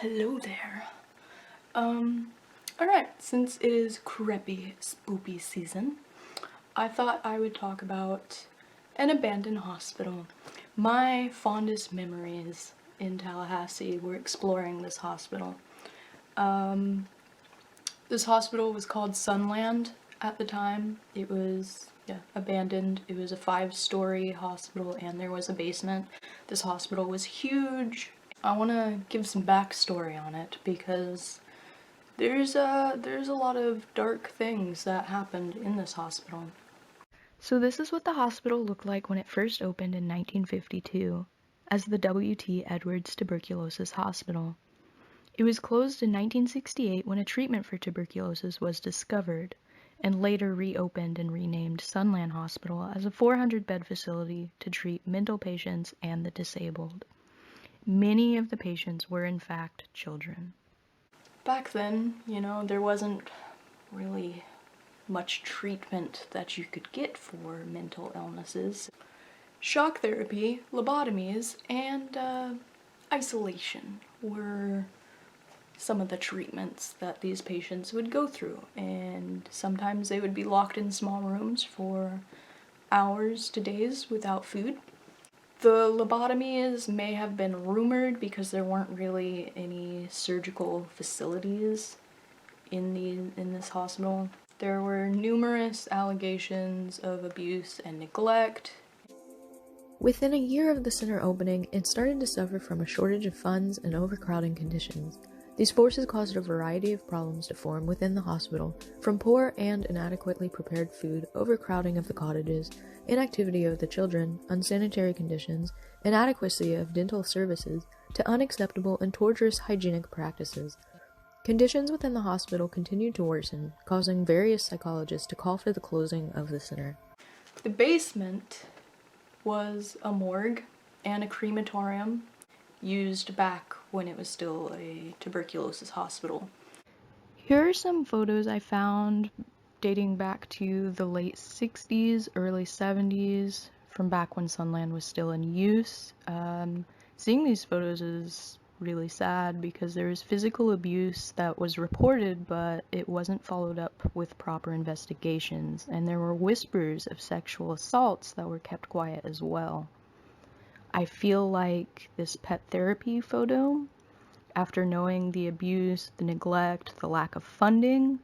Hello there. Alright, since it is creepy, spoopy season, I thought I would talk about an abandoned hospital. My fondest memories in Tallahassee were exploring this hospital. This hospital was called Sunland at the time. It was, abandoned. It was a 5-story hospital and there was a basement. This hospital was huge. I want to give some backstory on it because there's a lot of dark things that happened in this hospital. So this is what the hospital looked like when it first opened in 1952 as the W.T. Edwards Tuberculosis Hospital. It was closed in 1968 when a treatment for tuberculosis was discovered, and later reopened and renamed Sunland Hospital as a 400-bed facility to treat mental patients and the disabled. Many of the patients were in fact children. Back then, there wasn't really much treatment that you could get for mental illnesses. Shock therapy, lobotomies, and isolation were some of the treatments that these patients would go through, and sometimes they would be locked in small rooms for hours to days without food. The lobotomies may have been rumored because there weren't really any surgical facilities in this hospital. There were numerous allegations of abuse and neglect. Within a year of the center opening, it started to suffer from a shortage of funds and overcrowding conditions. These forces caused a variety of problems to form within the hospital, from poor and inadequately prepared food, overcrowding of the cottages, inactivity of the children, unsanitary conditions, inadequacy of dental services, to unacceptable and torturous hygienic practices. Conditions within the hospital continued to worsen, causing various psychologists to call for the closing of the center. The basement was a morgue and a crematorium used back when it was still a tuberculosis hospital. Here are some photos I found dating back to the late 60s, early 70s, from back when Sunland was still in use. Seeing these photos is really sad because there was physical abuse that was reported, but it wasn't followed up with proper investigations, and there were whispers of sexual assaults that were kept quiet as well. I feel like this pet therapy photo, after knowing the abuse, the neglect, the lack of funding,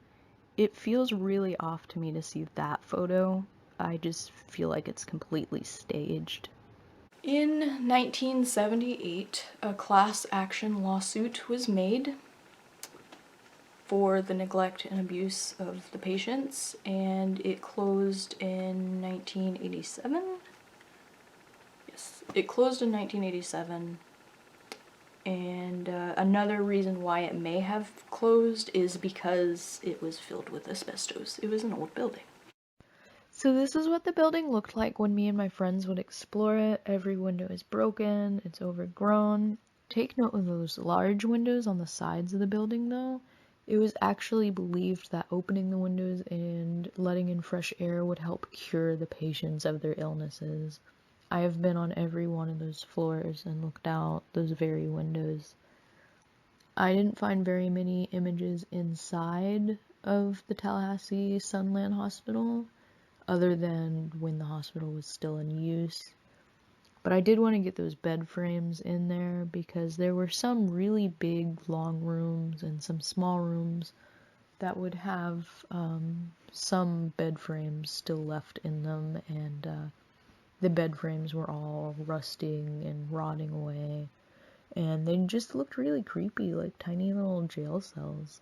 it feels really off to me to see that photo. I just feel like it's completely staged. In 1978, a class action lawsuit was made for the neglect and abuse of the patients, and it closed in 1987. Yes, it closed in 1987. And another reason why it may have closed is because it was filled with asbestos. It was an old building. So this is what the building looked like when me and my friends would explore it. Every window is broken, it's overgrown. Take note of those large windows on the sides of the building though. It was actually believed that opening the windows and letting in fresh air would help cure the patients of their illnesses. I have been on every one of those floors and looked out those very windows. I didn't find very many images inside of the Tallahassee Sunland Hospital, other than when the hospital was still in use. But I did want to get those bed frames in there because there were some really big long rooms and some small rooms that would have some bed frames still left in them, and the bed frames were all rusting and rotting away, and they just looked really creepy, like tiny little jail cells.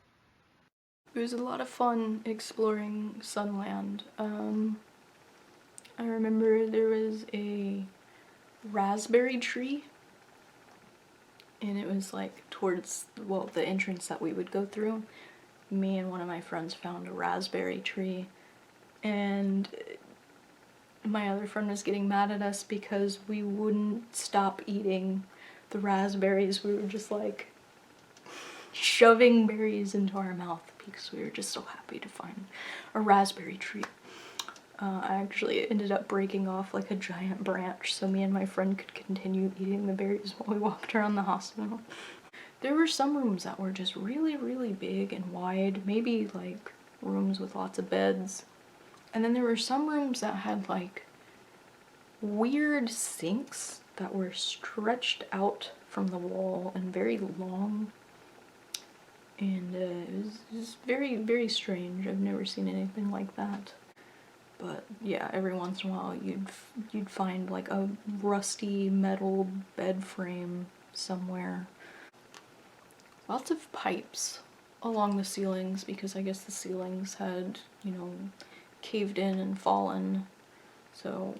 It was a lot of fun exploring Sunland. I remember there was a raspberry tree, and it was like towards, the entrance that we would go through. Me and one of my friends found a raspberry tree, and my other friend was getting mad at us because we wouldn't stop eating the raspberries. We were just like shoving berries into our mouth because we were just so happy to find a raspberry tree. I actually ended up breaking off like a giant branch so me and my friend could continue eating the berries while we walked around the hospital. There were some rooms that were just really, really big and wide, maybe like rooms with lots of beds. And then there were some rooms that had like weird sinks that were stretched out from the wall and very long. And it was very, very strange. I've never seen anything like that. But yeah, every once in a while you'd find like a rusty metal bed frame somewhere. Lots of pipes along the ceilings because I guess the ceilings had, you know, caved in and fallen. So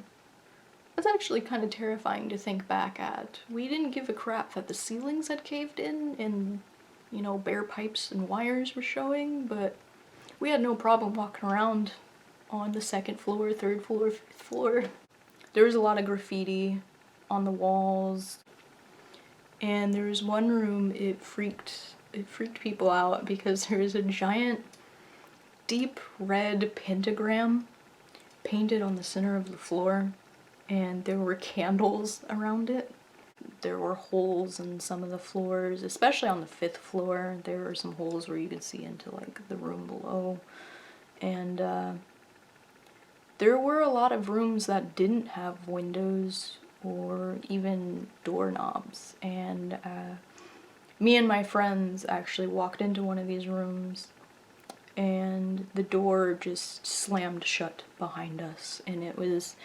that's actually kind of terrifying to think back at. We didn't give a crap that the ceilings had caved in and, you know, bare pipes and wires were showing, but we had no problem walking around on the second floor, third floor, fifth floor. There was a lot of graffiti on the walls, and there was one room it freaked people out because there was a giant deep red pentagram painted on the center of the floor, and there were candles around it. There were holes in some of the floors, especially on the fifth floor. There were some holes where you could see into like the room below. And there were a lot of rooms that didn't have windows or even doorknobs. And me and my friends actually walked into one of these rooms and the door just slammed shut behind us, and it was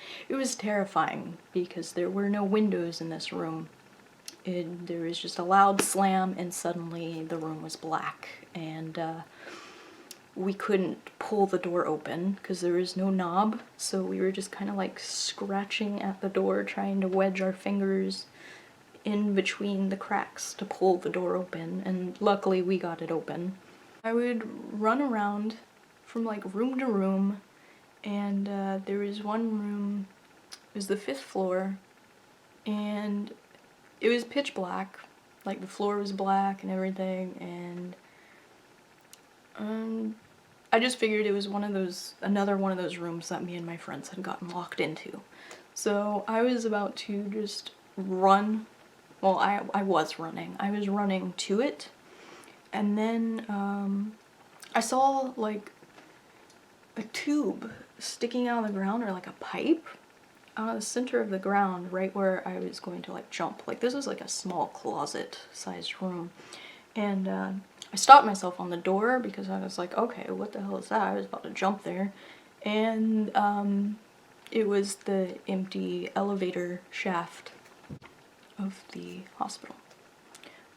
terrifying because there were no windows in this room. There was just a loud slam and suddenly the room was black, and we couldn't pull the door open because there was no knob, so we were just kind of like scratching at the door trying to wedge our fingers in between the cracks to pull the door open, and luckily we got it open. I would run around from like room to room, and there was one room, it was the fifth floor, and it was pitch black, like the floor was black and everything, and I just figured it was another one of those rooms that me and my friends had gotten locked into. So I was about to just run, well I was running to it. And then I saw like a tube sticking out of the ground, or like a pipe out of the center of the ground right where I was going to like jump. Like this was like a small closet sized room. And I stopped myself on the door because I was like, okay, what the hell is that? I was about to jump there. And it was the empty elevator shaft of the hospital.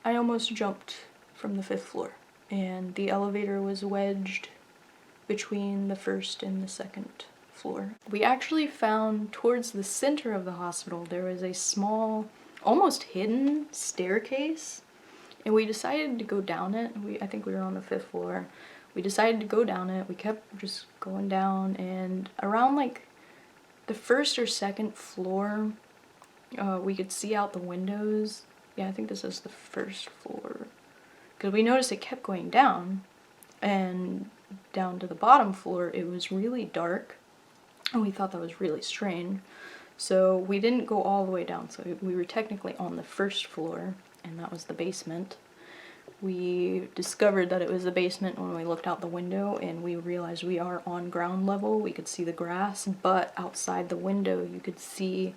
I almost jumped from the fifth floor, and the elevator was wedged between the first and the second floor. We actually found towards the center of the hospital there was a small, almost hidden staircase, and we decided to go down it. I think we were on the fifth floor. We decided to go down it. We kept just going down, and around like the first or second floor, we could see out the windows. Yeah, I think this is the first floor. Because we noticed it kept going down, and down to the bottom floor it was really dark, and we thought that was really strange. So we didn't go all the way down, so we were technically on the first floor, and that was the basement. We discovered that it was the basement when we looked out the window, and we realized we are on ground level. We could see the grass, but outside the window you could see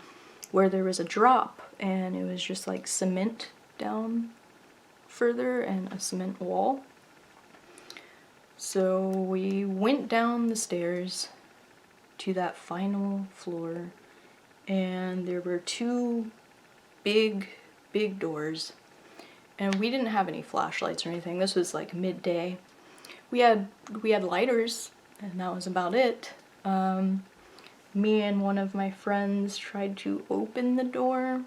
where there was a drop, and it was just like cement down further and a cement wall. So we went down the stairs to that final floor, and there were two big doors, and we didn't have any flashlights or anything. This was like midday. We had lighters, and that was about it. Me and one of my friends tried to open the door,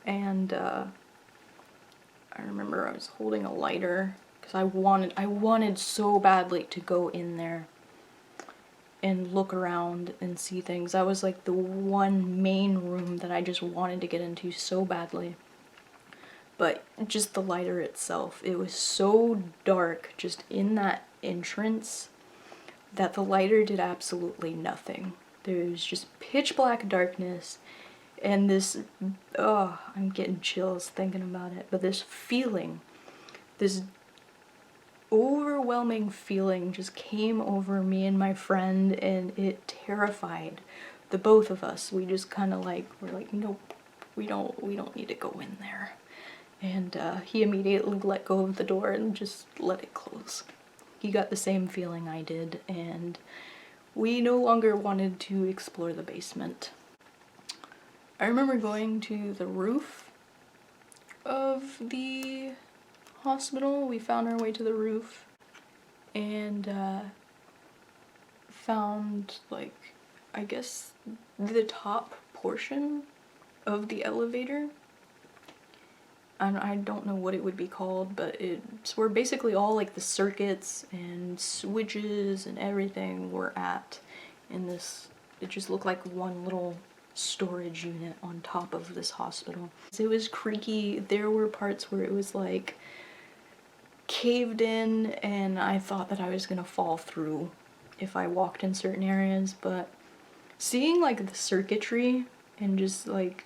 and I remember I was holding a lighter because I wanted so badly to go in there and look around and see things. That was like the one main room that I just wanted to get into so badly. But just the lighter itself, it was so dark just in that entrance that the lighter did absolutely nothing. There was just pitch black darkness, and this, oh, I'm getting chills thinking about it, but this feeling this overwhelming feeling just came over me and my friend, and it terrified the both of us. We just kind of like, we're like, nope, we don't need to go in there. And he immediately let go of the door and just let it close. He got the same feeling I did, and we no longer wanted to explore the basement. I remember going to the roof of the hospital. We found our way to the roof and found, like, I guess the top portion of the elevator. I don't know what it would be called, but it's where basically all like the circuits and switches and everything were at in this. It just looked like one little storage unit on top of this hospital. It was creaky. There were parts where it was like caved in, and I thought that I was gonna fall through if I walked in certain areas, but seeing like the circuitry and just like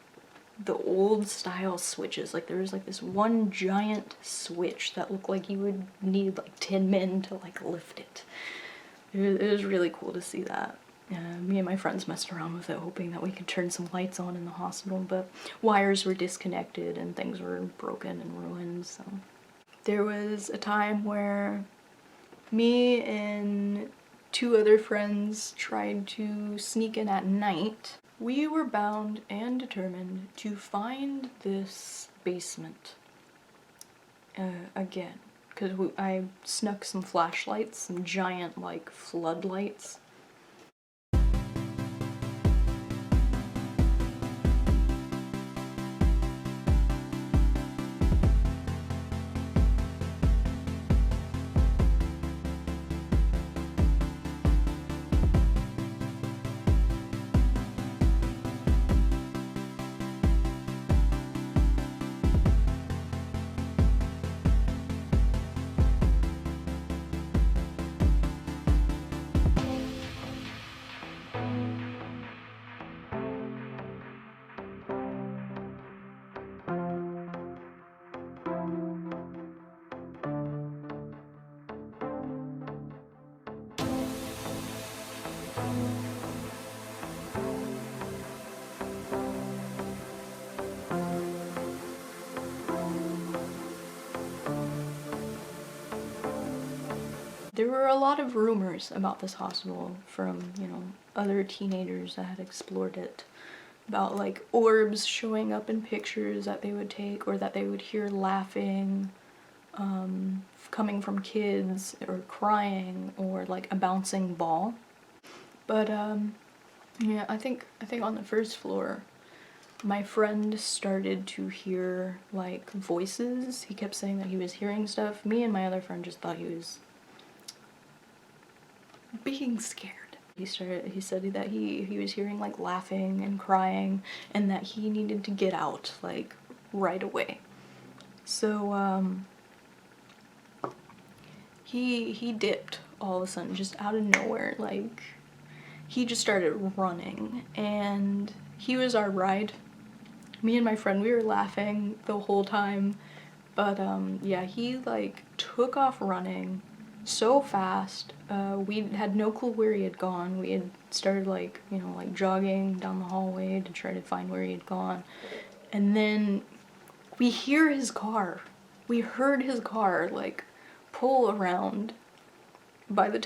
the old style switches, like there was like this one giant switch that looked like you would need like 10 men to like lift it. It was really cool to see that. Me and my friends messed around with it, hoping that we could turn some lights on in the hospital, but wires were disconnected and things were broken and ruined. So there was a time where me and 2 other friends tried to sneak in at night. We were bound and determined to find this basement again, because I snuck some flashlights, some giant like floodlights. There were a lot of rumors about this hospital from, you know, other teenagers that had explored it, about like orbs showing up in pictures that they would take, or that they would hear laughing coming from kids, or crying, or like a bouncing ball. But yeah, I think on the first floor my friend started to hear like voices. He kept saying that he was hearing stuff. Me and my other friend just thought he was being scared. He said that he was hearing like laughing and crying, and that he needed to get out like right away. So he dipped all of a sudden, just out of nowhere. Like, he just started running, and he was our ride. Me and my friend, we were laughing the whole time, but yeah, he like took off running so fast. We had no clue where he had gone. We had started like, you know, like jogging down the hallway to try to find where he had gone, and then we hear his car. We heard his car like pull around. By the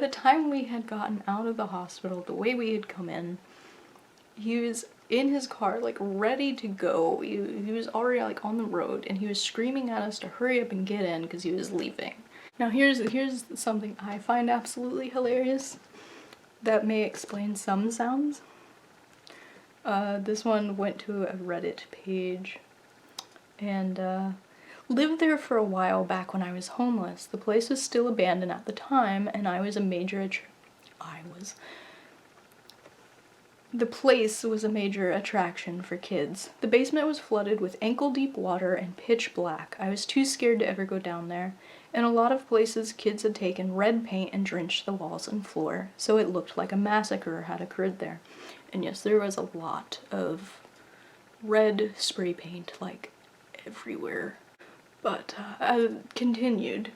time we had gotten out of the hospital, the way we had come in, he was in his car, like ready to go. He was already like on the road, and he was screaming at us to hurry up and get in because he was leaving. Now here's something I find absolutely hilarious that may explain some sounds. This one went to a Reddit page, and lived there for a while back when I was homeless. The place was still abandoned at the time, and the place was a major attraction for kids. The basement was flooded with ankle-deep water and pitch black. I was too scared to ever go down there. In a lot of places, kids had taken red paint and drenched the walls and floor, so it looked like a massacre had occurred there. And yes, there was a lot of red spray paint, like, everywhere. But I continued.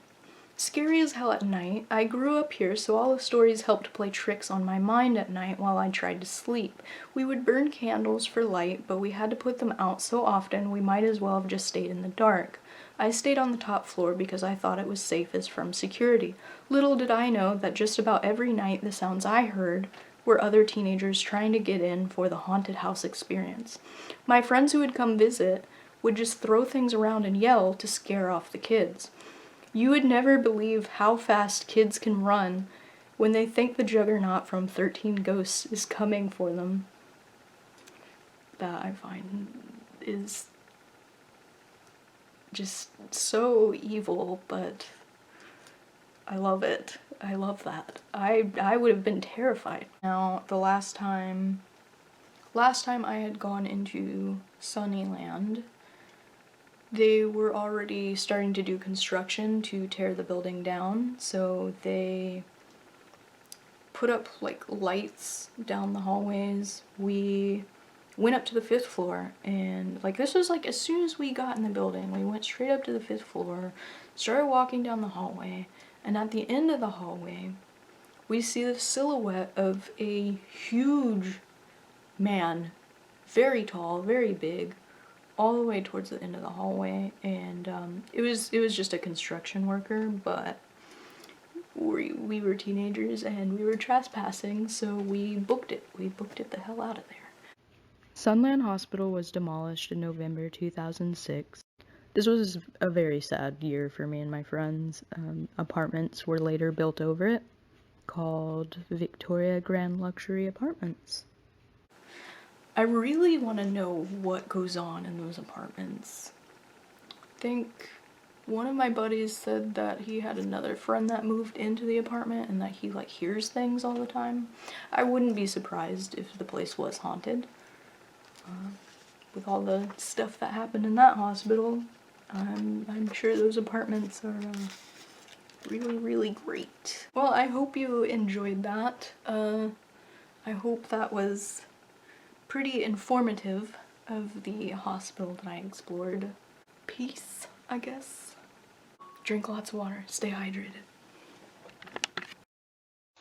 Scary as hell at night. I grew up here, so all the stories helped play tricks on my mind at night while I tried to sleep. We would burn candles for light, but we had to put them out so often we might as well have just stayed in the dark. I stayed on the top floor because I thought it was safest from security. Little did I know that just about every night the sounds I heard were other teenagers trying to get in for the haunted house experience. My friends who would come visit would just throw things around and yell to scare off the kids. You would never believe how fast kids can run when they think the juggernaut from 13 Ghosts is coming for them. That I find is just so evil, but I love it. I love that. I would have been terrified. Now, the last time I had gone into Sunland, they were already starting to do construction to tear the building down, so they put up like lights down the hallways. We went up to the 5th floor, and like this was like as soon as we got in the building, we went straight up to the 5th floor, started walking down the hallway, and at the end of the hallway we see the silhouette of a huge man, very tall, very big, all the way towards the end of the hallway, and it was just a construction worker, but we were teenagers and we were trespassing, so we booked it. We booked it the hell out of there. Sunland Hospital was demolished in November 2006. This was a very sad year for me and my friends. Apartments were later built over it, called Victoria Grand Luxury Apartments. I really want to know what goes on in those apartments. I think one of my buddies said that he had another friend that moved into the apartment and that he like hears things all the time. I wouldn't be surprised if the place was haunted. With all the stuff that happened in that hospital, I'm sure those apartments are really, really great. Well, I hope you enjoyed that. I hope that was pretty informative of the hospital that I explored. Peace, I guess. Drink lots of water, stay hydrated.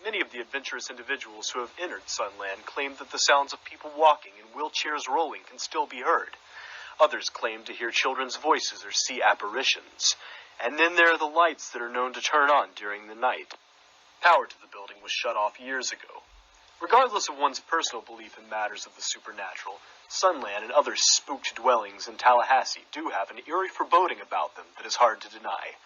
Many of the adventurous individuals who have entered Sunland claim that the sounds of people walking and wheelchairs rolling can still be heard. Others claim to hear children's voices or see apparitions. And then there are the lights that are known to turn on during the night. Power to the building was shut off years ago. Regardless of one's personal belief in matters of the supernatural, Sunland and other spooked dwellings in Tallahassee do have an eerie foreboding about them that is hard to deny.